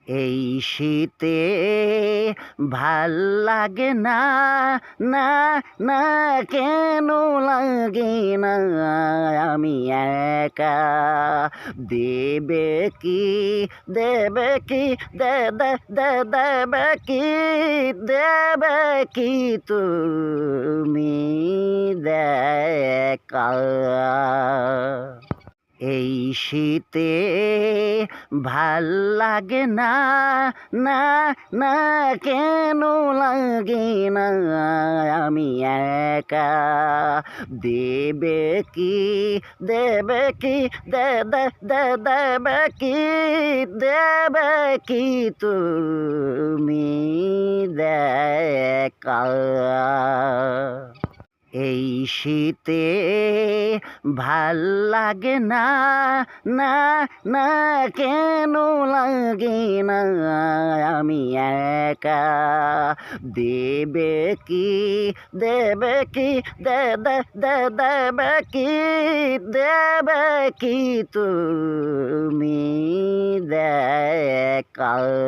এই শীতে ভাল লাগে না, না, না, কেন লাগে না? আমি একা। দেবে কি, দেবে কি, দেবে কি, দেবে কি তুমি দেখা? এই শীতে ভাল লাগে না, না, না, কেন লাগে না? আমি একা। দেবে কি, দেবে কি, দেবে কি, দেবে কি তুমি দেখা? এই শীতে ভাল লাগে না, না, না, কেন লাগে না? আমি একা। দেবে কি, দেবে কি, দেবে কি, দেবে কি তুমি দেখা?